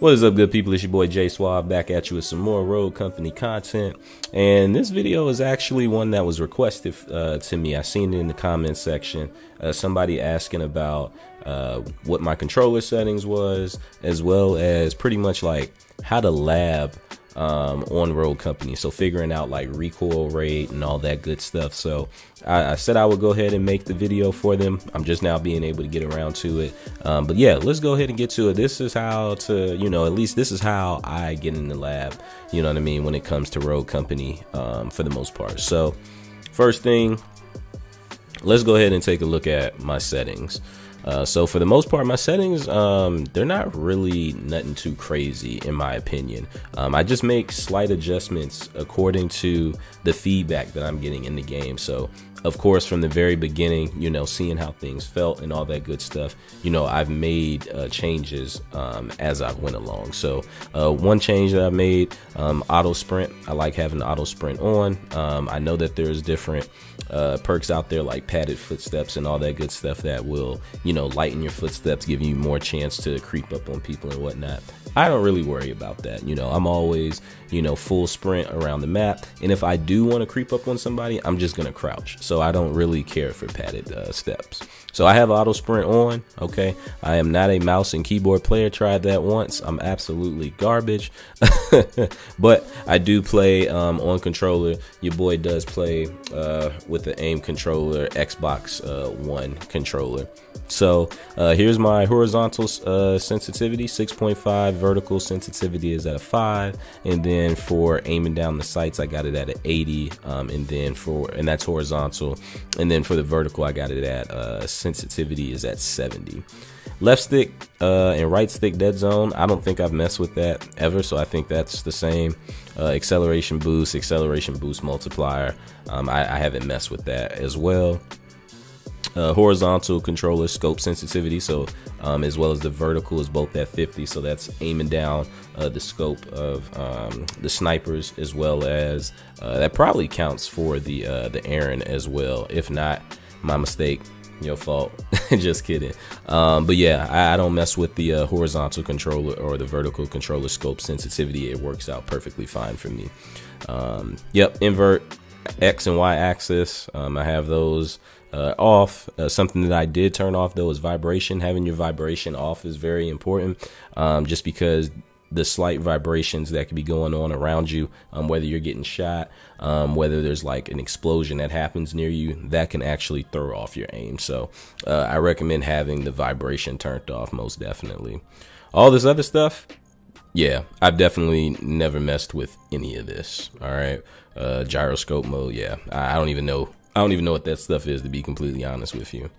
What is up, good people? It's your boy Jay Suave back at you with some more Rogue Company content. And this video is actually one that was requested to me. I seen it in the comment section. Somebody asking about what my controller settings was, as well as pretty much like how to lab on Rogue Company. So figuring out like recoil rate and all that good stuff. So I said I would go ahead and make the video for them. I'm just now being able to get around to it. But yeah, let's go ahead and get to it. This is how to, you know, at least this is how I get in the lab, you know what I mean, when it comes to Rogue Company for the most part. So first thing, let's go ahead and take a look at my settings. So for the most part, my settings, they're not really nothing too crazy in my opinion. I just make slight adjustments according to the feedback that I'm getting in the game. So of course, from the very beginning, you know, seeing how things felt and all that good stuff, you know, I've made changes as I went along. So one change that I made, auto sprint. I like having the auto sprint on. I know that there's different perks out there like padded footsteps and all that good stuff that will, you know, lighten your footsteps, giving you more chance to creep up on people and whatnot. I don't really worry about that. You know, I'm always, you know, full sprint around the map. And if I do want to creep up on somebody, I'm just going to crouch. So I don't really care for padded steps. So I have auto sprint on. Okay. I am not a mouse and keyboard player. Tried that once. I'm absolutely garbage. But I do play on controller. Your boy does play with the aim controller, Xbox One controller. So here's my horizontal sensitivity, 6.5. Vertical sensitivity is at a 5, and then for aiming down the sights, I got it at an 80, and that's horizontal, and then for the vertical, I got it at sensitivity is at 70. Left stick and right stick dead zone, I don't think I've messed with that ever, so I think that's the same. Acceleration boost multiplier, I haven't messed with that as well. Horizontal controller scope sensitivity, so as well as the vertical is both at 50, so that's aiming down the scope of the snipers, as well as that probably counts for the Aaron as well. If not, my mistake, your fault. Just kidding. But yeah, I don't mess with the horizontal controller or the vertical controller scope sensitivity. It works out perfectly fine for me. Yep, invert X and Y axis, I have those off. Something that I did turn off though is vibration. Having your vibration off is very important, just because the slight vibrations that could be going on around you, whether you're getting shot, whether there's like an explosion that happens near you, that can actually throw off your aim. So I recommend having the vibration turned off, most definitely. All this other stuff, yeah, I've definitely never messed with any of this. All right. Gyroscope mode, yeah, I don't even know what that stuff is, to be completely honest with you.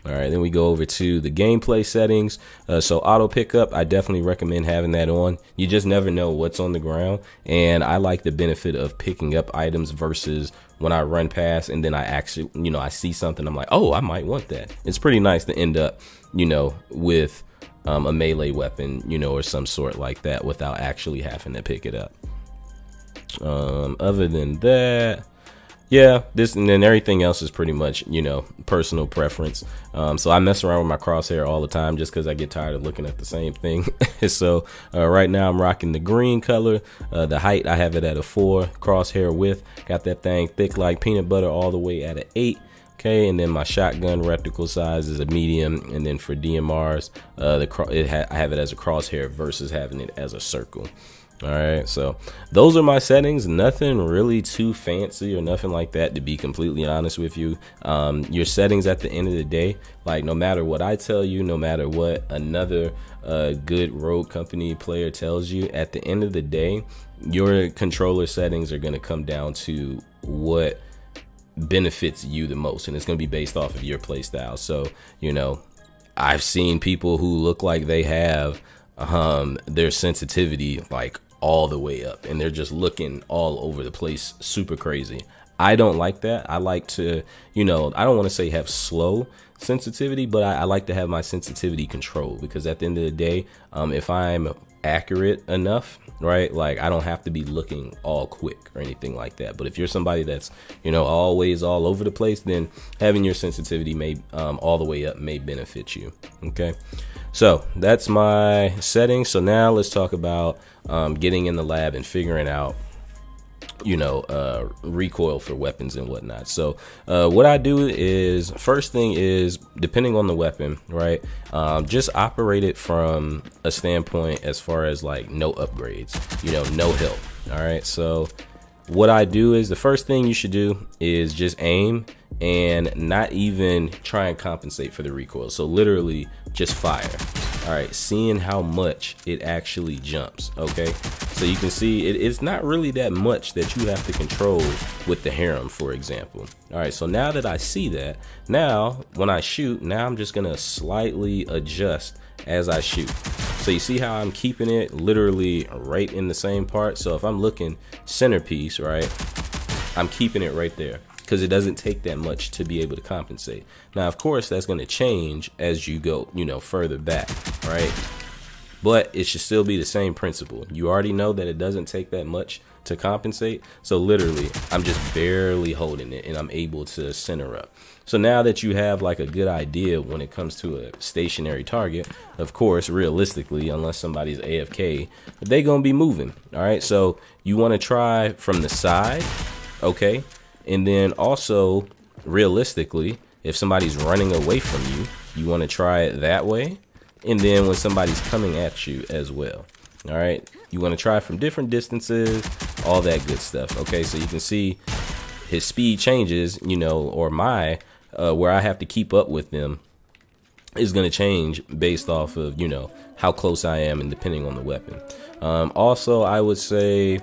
All right, then we go over to the gameplay settings. So auto pickup, I definitely recommend having that on. You just never know what's on the ground, and I like the benefit of picking up items versus when I run past and then I actually, you know, I see something, I'm like, oh, I might want that. It's pretty nice to end up, you know, with a melee weapon, you know, or some sort like that without actually having to pick it up. Other than that, yeah, this and then everything else is pretty much, you know, personal preference. So I mess around with my crosshair all the time just because I get tired of looking at the same thing. So right now I'm rocking the green color. The height, I have it at a 4. Crosshair width, got that thing thick like peanut butter all the way at an 8. Okay, and then my shotgun reticle size is a medium, and then for DMRs, I have it as a crosshair versus having it as a circle. All right, so those are my settings. Nothing really too fancy or nothing like that, to be completely honest with you. Your settings at the end of the day, like no matter what I tell you, no matter what another good Rogue Company player tells you, at the end of the day, your controller settings are going to come down to what benefits you the most, and it's going to be based off of your play style. So, you know, I've seen people who look like they have their sensitivity like all the way up, and they're just looking all over the place, super crazy. I don't like that. I like to, you know, I don't want to say have slow sensitivity, but I like to have my sensitivity controlled, because at the end of the day, if I'm accurate enough, right? Like I don't have to be looking all quick or anything like that. But if you're somebody that's, you know, always all over the place, then having your sensitivity may all the way up may benefit you. Okay, so that's my settings. So now let's talk about getting in the lab and figuring out, you know, recoil for weapons and whatnot. So what I do is, first thing is, depending on the weapon, right, just operate it from a standpoint as far as like no upgrades, you know, no help. All right, so what I do is, the first thing you should do is just aim and not even try and compensate for the recoil. So literally just fire. All right, seeing how much it actually jumps. Okay, so you can see it's not really that much that you have to control with the harem, for example. All right, so now that I see that, now when I shoot, now I'm just gonna slightly adjust as I shoot. So you see how I'm keeping it literally right in the same part. So if I'm looking centerpiece, right, I'm keeping it right there, because it doesn't take that much to be able to compensate. Now, of course, that's going to change as you go, you know, further back, right? But it should still be the same principle. You already know that it doesn't take that much to compensate. So literally, I'm just barely holding it and I'm able to center up. So now that you have like a good idea when it comes to a stationary target, of course, realistically, unless somebody's AFK, they're going to be moving. All right, so you want to try from the side, okay? And then also, realistically, if somebody's running away from you, you want to try it that way. And then when somebody's coming at you as well. All right, you want to try from different distances, all that good stuff. Okay, so you can see his speed changes, you know, or my where I have to keep up with them is going to change based off of, you know, how close I am and depending on the weapon. Also, I would say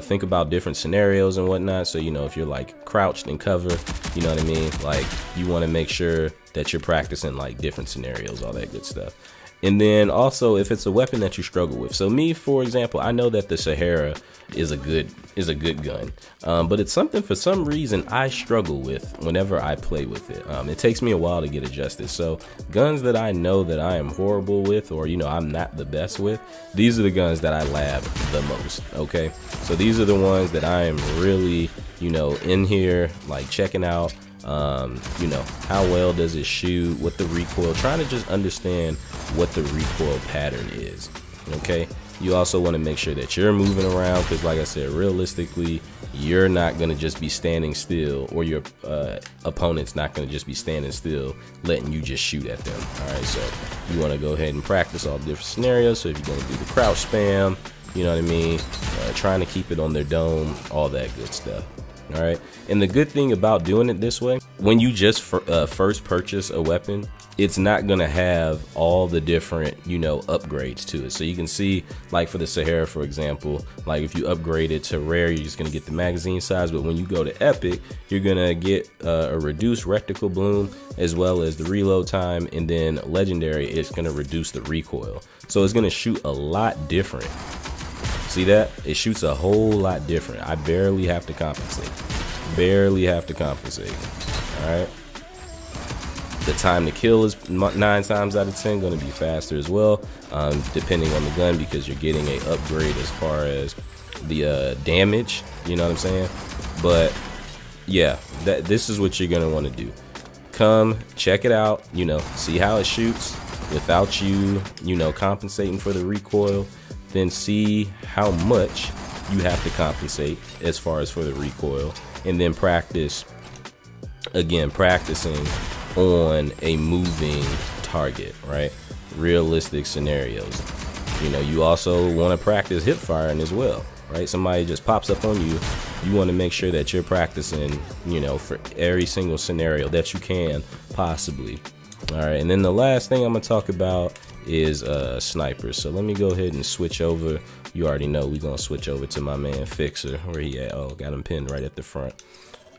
think about different scenarios and whatnot. So, you know, if you're like crouched in cover, you know what I mean? Like you want to make sure that you're practicing like different scenarios, all that good stuff. And then also if it's a weapon that you struggle with. So me, for example, I know that the Sahara is a good gun, but it's something for some reason I struggle with whenever I play with it. It takes me a while to get adjusted. So guns that I know that I am horrible with, or, you know, I'm not the best with, these are the guns that I lab the most. Okay, so these are the ones that I am really, you know, in here like checking out. You know, how well does it shoot, what the recoil, trying to just understand what the recoil pattern is. Okay, you also want to make sure that you're moving around, because like I said, realistically, you're not going to just be standing still, or your opponent's not going to just be standing still letting you just shoot at them. All right, so you want to go ahead and practice all different scenarios. So if you're going to do the crouch spam, you know what I mean, trying to keep it on their dome, all that good stuff. All right, and the good thing about doing it this way, when you just first purchase a weapon, it's not gonna have all the different, you know, upgrades to it. So you can see, like for the Sahara, for example, like if you upgrade it to rare, you're just gonna get the magazine size. But when you go to epic, you're gonna get a reduced reticle bloom, as well as the reload time, and then legendary, it's gonna reduce the recoil. So it's gonna shoot a lot different. See that? It shoots a whole lot different. I barely have to compensate. Barely have to compensate. All right. The time to kill is 9 times out of 10 going to be faster as well, depending on the gun, because you're getting a upgrade as far as the damage. You know what I'm saying? But yeah, this is what you're going to want to do. Come check it out. You know, see how it shoots without you, you know, compensating for the recoil. Then see how much you have to compensate as far as for the recoil, and then practice again, practicing on a moving target, right? Realistic scenarios. You know, you also want to practice hip firing as well, right? Somebody just pops up on you, you want to make sure that you're practicing, you know, for every single scenario that you can possibly. All right, and then the last thing I'm gonna talk about is snipers. So let me go ahead and switch over. You already know we're gonna switch over to my man Fixer. Where he at? Oh, got him pinned right at the front.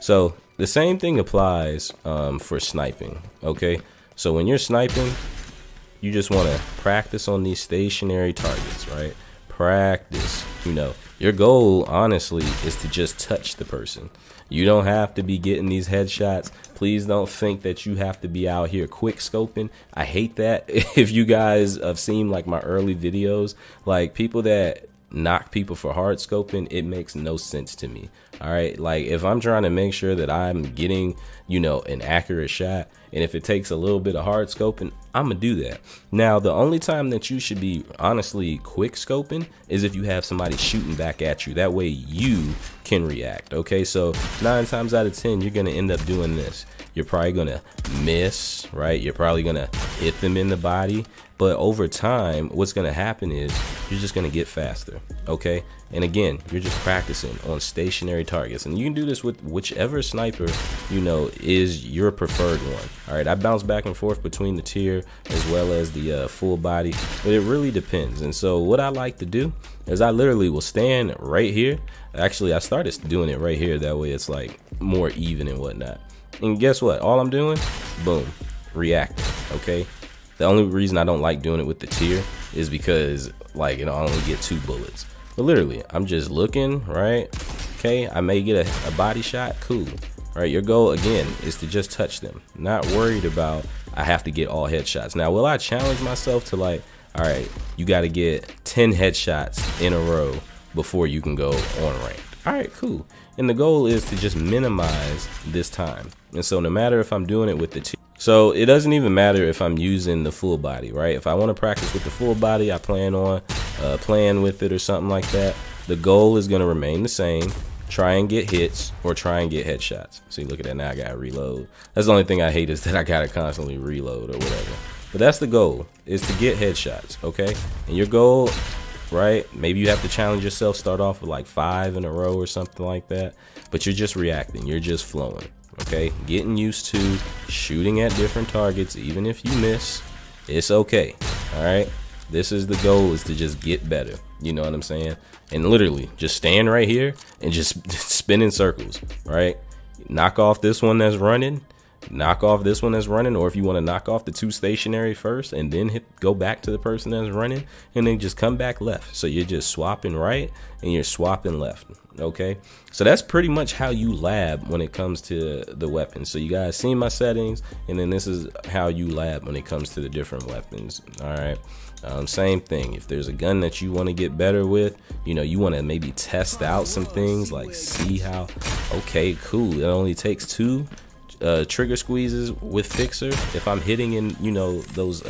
So the same thing applies for sniping. Okay, so when you're sniping, you just want to practice on these stationary targets, right? Practice, you know, Your goal, honestly, is to just touch the person. You don't have to be getting these headshots. Please don't think that you have to be out here quick scoping. I hate that. If you guys have seen like my early videos, like people that knock people for hard scoping, it makes no sense to me. All right, like if I'm trying to make sure that I'm getting, you know, an accurate shot, and if it takes a little bit of hard scoping, I'm gonna do that. Now, the only time that you should be honestly quick scoping is if you have somebody shooting back at you. That way you can react. Okay, so 9 times out of 10 you're gonna end up doing this. You're probably gonna miss, right? You're probably gonna hit them in the body, but over time what's gonna happen is you're just gonna get faster. Okay, and again, you're just practicing on stationary targets, and you can do this with whichever sniper, you know, is your preferred one. All right, I bounce back and forth between the tier as well as the full body, but it really depends. And so what I like to do is I literally will stand right here. Actually, I started doing it right here, that way it's like more even and whatnot. And guess what? All I'm doing, boom, reacting. Okay, the only reason I don't like doing it with the tier is because like, you know, I only get 2 bullets. But literally, I'm just looking, right? Okay, I may get a body shot, cool. All right, your goal again is to just touch them. Not worried about I have to get all headshots. Now, will I challenge myself to like, all right, you got to get 10 headshots in a row before you can go on rank? All right, cool. And the goal is to just minimize this time. And so no matter if I'm doing it with the so it doesn't even matter if I'm using the full body, right? If I want to practice with the full body, I plan on playing with it or something like that. The goal is going to remain the same. Try and get hits or try and get headshots. See, look at that, now I gotta reload. That's the only thing I hate, is that I gotta constantly reload or whatever. But that's the goal, is to get headshots, okay? And your goal, right, maybe you have to challenge yourself, start off with like 5 in a row or something like that, but you're just reacting, you're just flowing, okay? Getting used to shooting at different targets. Even if you miss, it's okay, all right? This is the goal, is to just get better. You know what I'm saying? And literally just stand right here and just spin in circles, right? Knock off this one that's running, knock off this one that's running, or if you want to knock off the 2 stationary first and then go back to the person that's running, and then just come back left. So you're just swapping right and you're swapping left. Okay, so that's pretty much how you lab when it comes to the weapons. So you guys seen my settings, and then this is how you lab when it comes to the different weapons. All right, same thing. If there's a gun that you want to get better with, you know, you want to maybe test out some things, like see how, okay, cool, it only takes 2 trigger squeezes with Fixer. If I'm hitting in, you know, those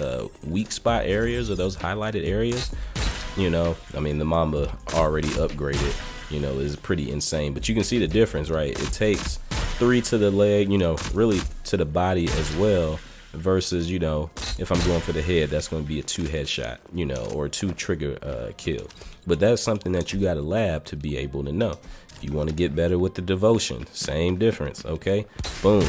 weak spot areas or those highlighted areas, you know, I mean, the Mamba already upgraded, you know, is pretty insane. But you can see the difference, right? It takes 3 to the leg, you know, really to the body as well, versus, you know, if I'm going for the head, that's going to be a 2 headshot, you know, or a 2 trigger kill. But that's something that you got to lab to be able to know. If you want to get better with the devotion, same difference. Okay, boom.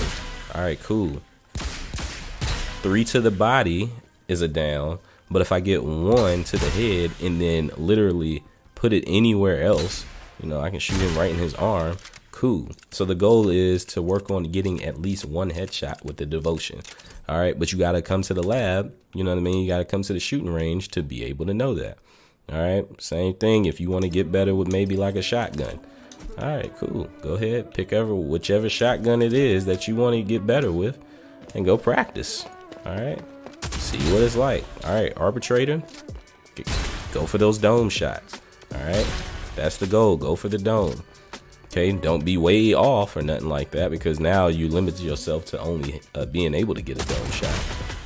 All right, cool. 3 to the body is a down, but if I get 1 to the head and then literally put it anywhere else, you know, I can shoot him right in his arm. Cool. So the goal is to work on getting at least 1 headshot with the devotion. All right, but you got to come to the lab, you know what I mean? You got to come to the shooting range to be able to know that. All right, same thing if you want to get better with maybe like a shotgun. All right, cool. Go ahead, pick whichever shotgun it is that you want to get better with, and go practice. All right, see what it's like. All right, arbitrator, go for those dome shots. All right, that's the goal. Go for the dome. Okay, don't be way off or nothing like that, because now you limit yourself to only being able to get a dome shot.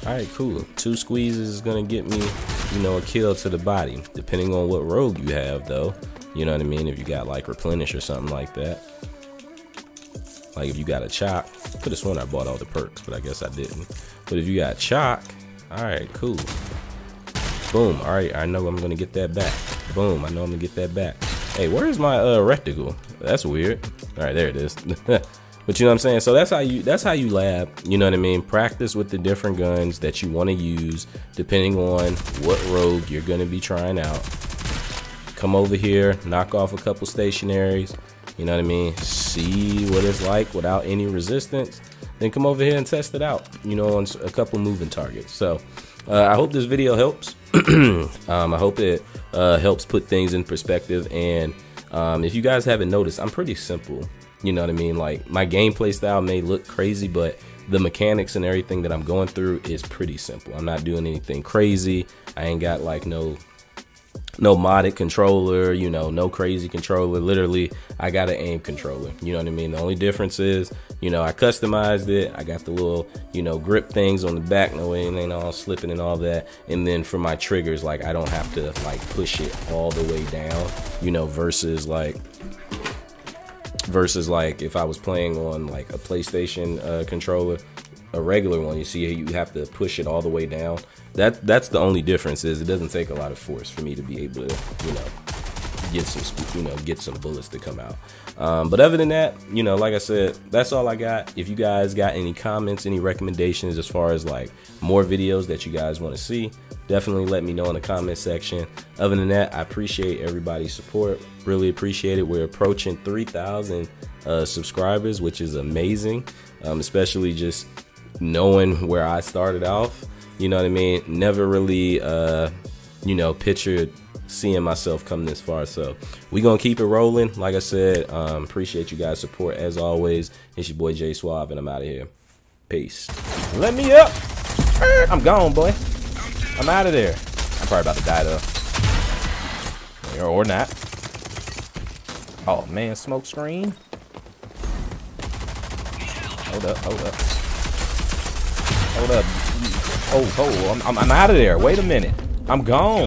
All right, cool. 2 squeezes is gonna get me, you know, a kill to the body, depending on what rogue you have, though. You know what I mean? If you got like replenish or something like that, like if you got a chalk, could have sworn I bought all the perks, but I guess I didn't. But if you got chalk, all right, cool. Boom. All right, I know I'm gonna get that back. Boom. I know I'm gonna get that back. Hey, where's my reticle? That's weird. All right, there it is. But you know what I'm saying? So that's how you lab, you know what I mean? Practice with the different guns that you want to use depending on what rogue you're going to be trying out. Come over here, knock off a couple stationaries, you know what I mean? See what it's like without any resistance. Then come over here and test it out, you know, on a couple moving targets. So I hope this video helps. I hope it helps put things in perspective, and If you guys haven't noticed, I'm pretty simple. You know what I mean? Like, my gameplay style may look crazy, but the mechanics and everything that I'm going through is pretty simple. I'm not doing anything crazy. I ain't got like no modded controller, you know, no crazy controller. Literally, I got an aim controller. You know what I mean? The only difference is, you know, I customized it. I got the little, you know, grip things on the back, no way it ain't all slipping and all that. And then for my triggers, like, I don't have to like push it all the way down, you know, versus like if I was playing on like a PlayStation controller, a regular one, you see you have to push it all the way down. That's the only difference, is it doesn't take a lot of force for me to be able to, you know, get some bullets to come out. But other than that, you know, like I said, that's all I got. If you guys got any comments, any recommendations as far as like more videos that you guys want to see, definitely let me know in the comment section. Other than that, I appreciate everybody's support. Really appreciate it. We're approaching 3,000 subscribers, which is amazing. Especially just knowing where I started off. You know what I mean? Never really, you know, pictured seeing myself come this far. So we gonna keep it rolling. Like I said, appreciate you guys' support as always. It's your boy Jay Suave, and I'm out of here. Peace. Let me up. I'm gone, boy. I'm out of there. I'm probably about to die though, or not. Oh man, smoke screen. Hold up, hold up, hold up. Oh, I'm out of there. Wait a minute. I'm gone.